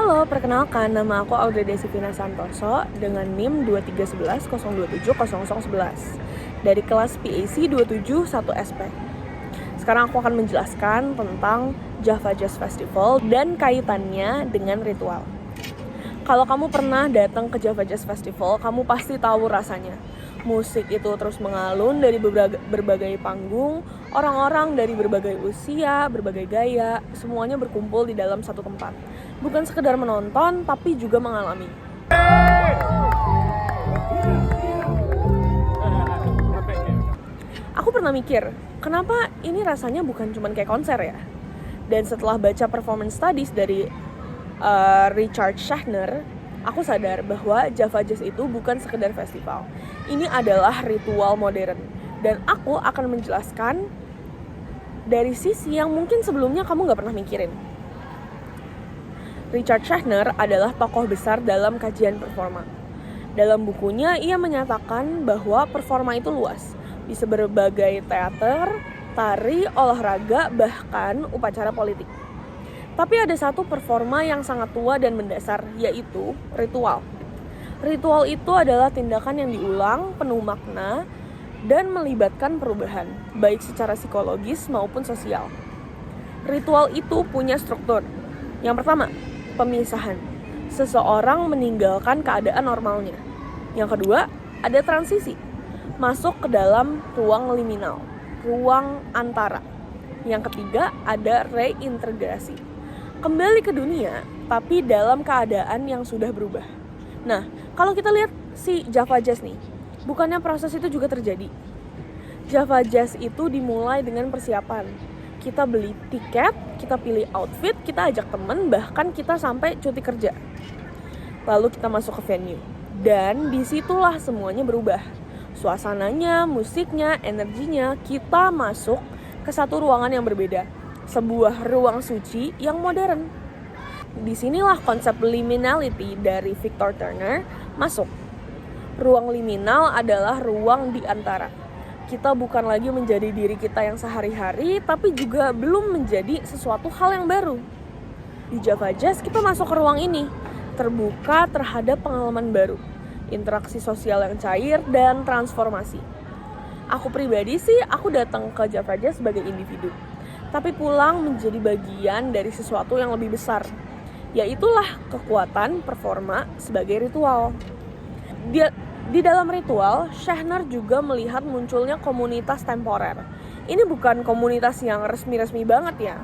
Halo, perkenalkan nama aku Audrey Desivina Santoso dengan NIM 23110270011 dari kelas PAC 271SP. Sekarang aku akan menjelaskan tentang Java Jazz Festival dan kaitannya dengan ritual. Kalau kamu pernah datang ke Java Jazz Festival, kamu pasti tahu rasanya. Musik itu terus mengalun dari berbagai panggung, orang-orang dari berbagai usia, berbagai gaya, semuanya berkumpul di dalam satu tempat. Bukan sekedar menonton, tapi juga mengalami. Aku pernah mikir, kenapa ini rasanya bukan cuma kayak konser ya? Dan setelah baca performance studies dari Richard Schachner, aku sadar bahwa Java Jazz itu bukan sekedar festival. Ini adalah ritual modern. Dan aku akan menjelaskan dari sisi yang mungkin sebelumnya kamu gak pernah mikirin. Richard Schachner adalah tokoh besar dalam kajian performa. Dalam bukunya, ia menyatakan bahwa performa itu luas. Bisa berbagai teater, tari, olahraga, bahkan upacara politik. Tapi ada satu performa yang sangat tua dan mendasar, yaitu ritual. Ritual itu adalah tindakan yang diulang, penuh makna, dan melibatkan perubahan, baik secara psikologis maupun sosial. Ritual itu punya struktur. Yang pertama, pemisahan. Seseorang meninggalkan keadaan normalnya. Yang kedua, ada transisi. Masuk ke dalam ruang liminal, ruang antara. Yang ketiga, ada reintegrasi. Kembali ke dunia, tapi dalam keadaan yang sudah berubah. Nah, kalau kita lihat si Java Jazz nih, bukannya proses itu juga terjadi? Java Jazz itu dimulai dengan persiapan. Kita beli tiket, kita pilih outfit, kita ajak temen, bahkan kita sampai cuti kerja. Lalu kita masuk ke venue. Dan disitulah semuanya berubah. Suasananya, musiknya, energinya, kita masuk ke satu ruangan yang berbeda. Sebuah ruang suci yang modern. Disinilah konsep liminality dari Victor Turner masuk. Ruang liminal adalah ruang di antara. Kita bukan lagi menjadi diri kita yang sehari-hari, tapi juga belum menjadi sesuatu hal yang baru. Di Java Jazz kita masuk ke ruang ini, terbuka terhadap pengalaman baru, interaksi sosial yang cair, dan transformasi. Aku pribadi sih, aku datang ke Java Jazz sebagai individu, tapi pulang menjadi bagian dari sesuatu yang lebih besar, yaitulah kekuatan performa sebagai ritual. Di dalam ritual, Schachner juga melihat munculnya komunitas temporer. Ini bukan komunitas yang resmi-resmi banget ya,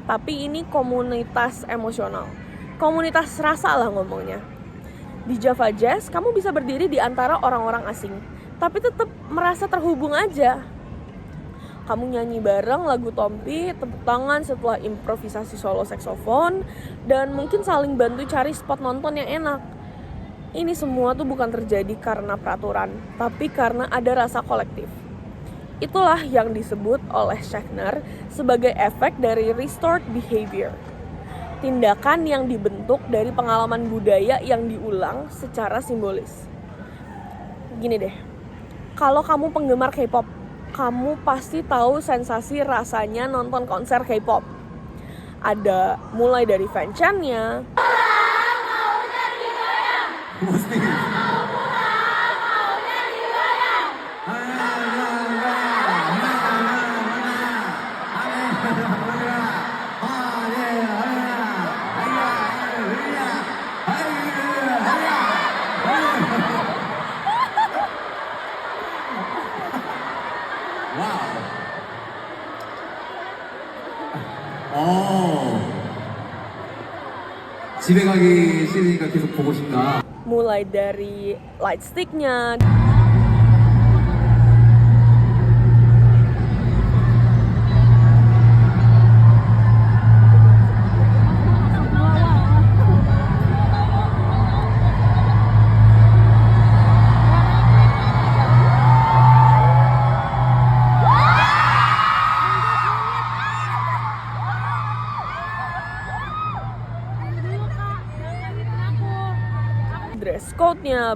tapi ini komunitas emosional. Komunitas rasa lah ngomongnya. Di Java Jazz, kamu bisa berdiri di antara orang-orang asing, tapi tetap merasa terhubung aja. Kamu nyanyi bareng lagu Tompi, tepuk tangan setelah improvisasi solo saksofon, dan mungkin saling bantu cari spot nonton yang enak. Ini semua tuh bukan terjadi karena peraturan, tapi karena ada rasa kolektif. Itulah yang disebut oleh Schachner sebagai efek dari restored behavior. Tindakan yang dibentuk dari pengalaman budaya yang diulang secara simbolis. Gini deh, kalau kamu penggemar K-pop, kamu pasti tahu sensasi rasanya nonton konser K-pop. Ada mulai dari fanchan-nya, 집에 가기 싫으니까 계속 보고 싶다. mulai dari light stick-nya, dress code-nya,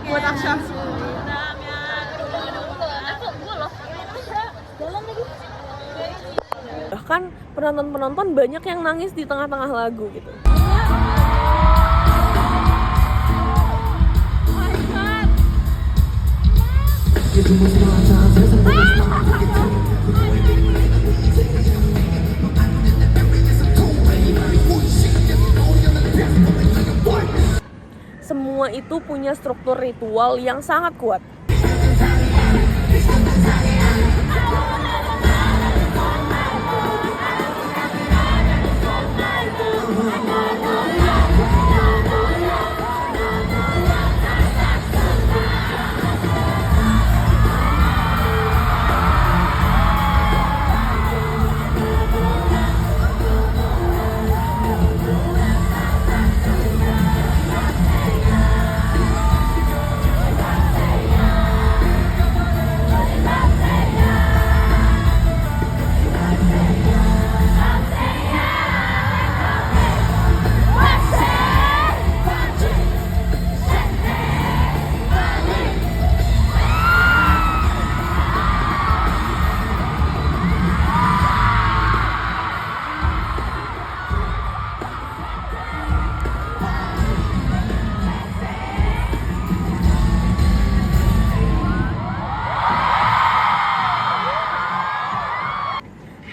buat Aksha. bahkan penonton-penonton banyak yang nangis di tengah-tengah lagu gitu. Semua itu punya struktur ritual yang sangat kuat.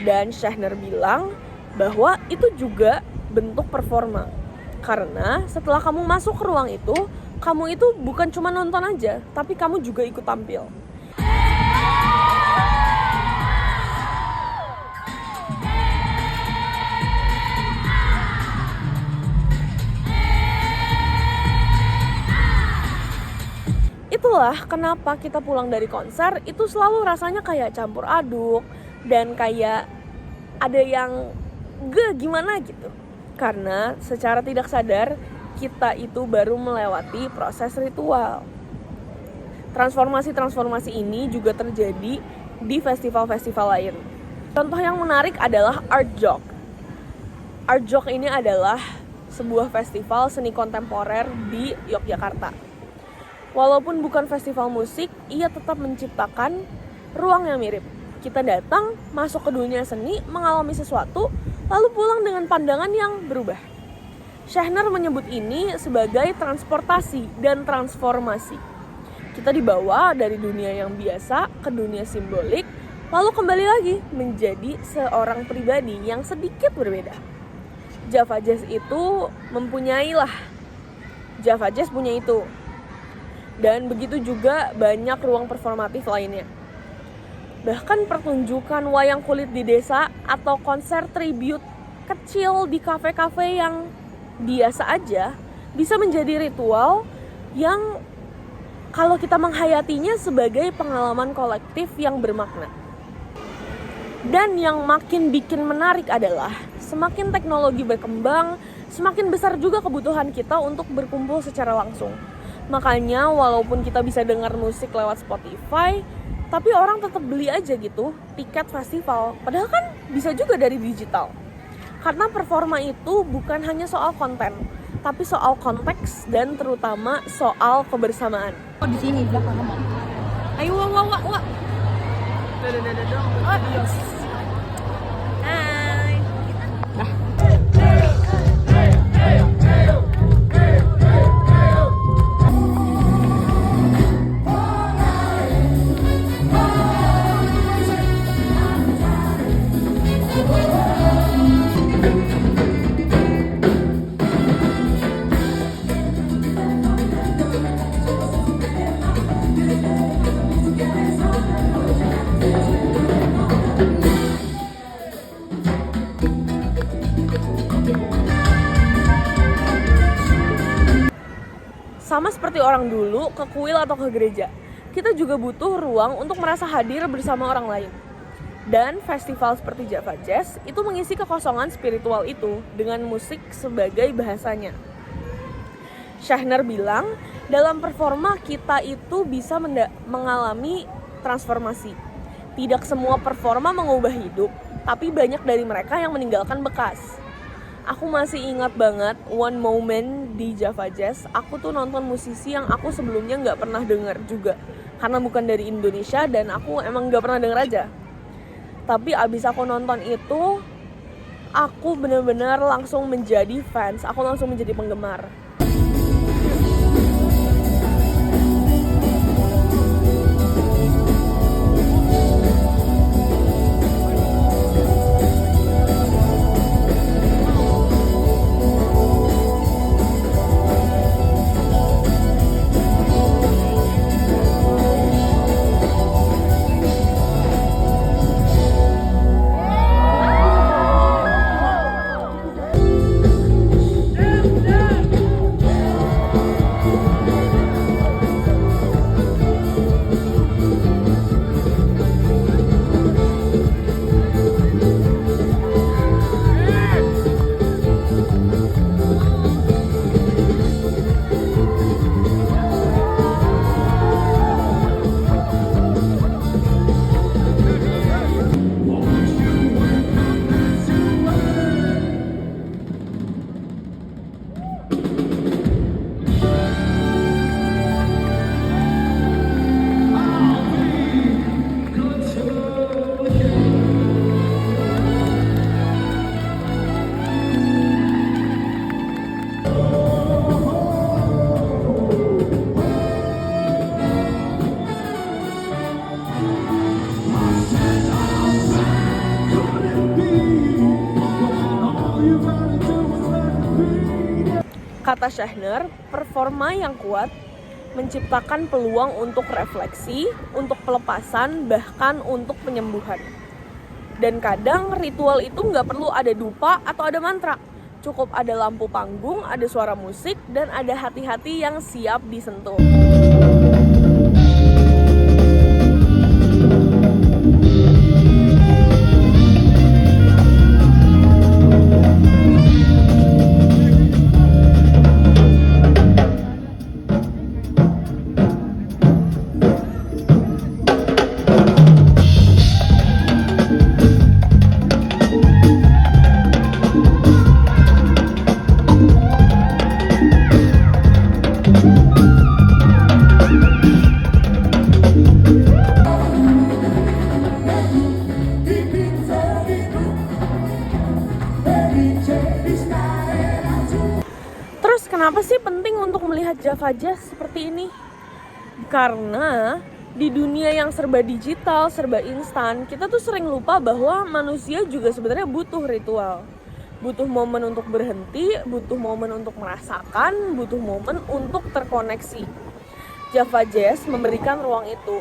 Dan Syahner bilang bahwa itu juga bentuk performa. Karena setelah kamu masuk ke ruang itu, kamu itu bukan cuma nonton aja, tapi kamu juga ikut tampil. Itulah kenapa kita pulang dari konser itu selalu rasanya kayak campur aduk dan kayak ada yang gimana gitu. Karena secara tidak sadar kita itu baru melewati proses ritual. Transformasi-transformasi ini juga terjadi di festival-festival lain. Contoh yang menarik adalah Art Jog. Art Jog ini adalah sebuah festival seni kontemporer di Yogyakarta. Walaupun bukan festival musik, ia tetap menciptakan ruang yang mirip. Kita datang, masuk ke dunia seni, mengalami sesuatu, lalu pulang dengan pandangan yang berubah. Syahner menyebut ini sebagai transportasi dan transformasi. Kita dibawa dari dunia yang biasa ke dunia simbolik, lalu kembali lagi menjadi seorang pribadi yang sedikit berbeda. Java Jazz itu Java Jazz punya itu. Dan begitu juga banyak ruang performatif lainnya. Bahkan pertunjukan wayang kulit di desa atau konser tribute kecil di kafe-kafe yang biasa aja bisa menjadi ritual yang kalau kita menghayatinya sebagai pengalaman kolektif yang bermakna. Dan yang makin bikin menarik adalah semakin teknologi berkembang, semakin besar juga kebutuhan kita untuk berkumpul secara langsung. Makanya walaupun kita bisa dengar musik lewat Spotify, tapi orang tetap beli aja gitu tiket festival. Padahal kan bisa juga dari digital. Karena performa itu bukan hanya soal konten, tapi soal konteks dan terutama soal kebersamaan. Oh, di sini belakang kamu. Ayo wah. Adios. Hai. Sama seperti orang dulu ke kuil atau ke gereja, kita juga butuh ruang untuk merasa hadir bersama orang lain. Dan festival seperti Java Jazz itu mengisi kekosongan spiritual itu dengan musik sebagai bahasanya. Syahner bilang, dalam performa kita itu bisa mengalami transformasi. Tidak semua performa mengubah hidup, tapi banyak dari mereka yang meninggalkan bekas. Aku masih ingat banget one moment di Java Jazz. Aku tuh nonton musisi yang aku sebelumnya gak pernah denger juga. Karena bukan dari Indonesia dan aku emang gak pernah denger aja. Tapi abis aku nonton itu, aku benar-benar langsung menjadi fans, aku langsung menjadi penggemar. Kata Shahner, performa yang kuat menciptakan peluang untuk refleksi, untuk pelepasan, bahkan untuk penyembuhan. Dan kadang ritual itu nggak perlu ada dupa atau ada mantra. Cukup ada lampu panggung, ada suara musik, dan ada hati-hati yang siap disentuh. Kenapa sih penting untuk melihat Java Jazz seperti ini? Karena di dunia yang serba digital, serba instan, kita tuh sering lupa bahwa manusia juga sebenarnya butuh ritual. Butuh momen untuk berhenti, butuh momen untuk merasakan, butuh momen untuk terkoneksi. Java Jazz memberikan ruang itu.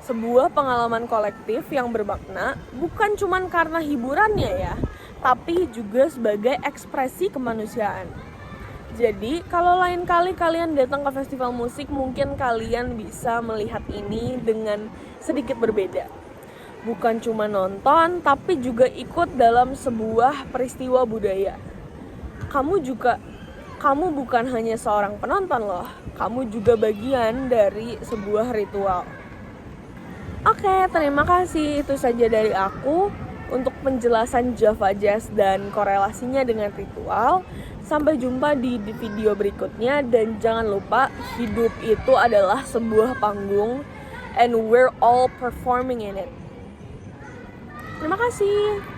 Sebuah pengalaman kolektif yang bermakna bukan cuma karena hiburannya ya, tapi juga sebagai ekspresi kemanusiaan. Jadi, kalau lain kali kalian datang ke festival musik, mungkin kalian bisa melihat ini dengan sedikit berbeda. Bukan cuma nonton, tapi juga ikut dalam sebuah peristiwa budaya. Kamu bukan hanya seorang penonton loh, kamu juga bagian dari sebuah ritual. Oke, terima kasih. Itu saja dari aku untuk penjelasan Java Jazz dan korelasinya dengan ritual. Sampai jumpa di video berikutnya, dan jangan lupa hidup itu adalah sebuah panggung and we're all performing in it. Terima kasih.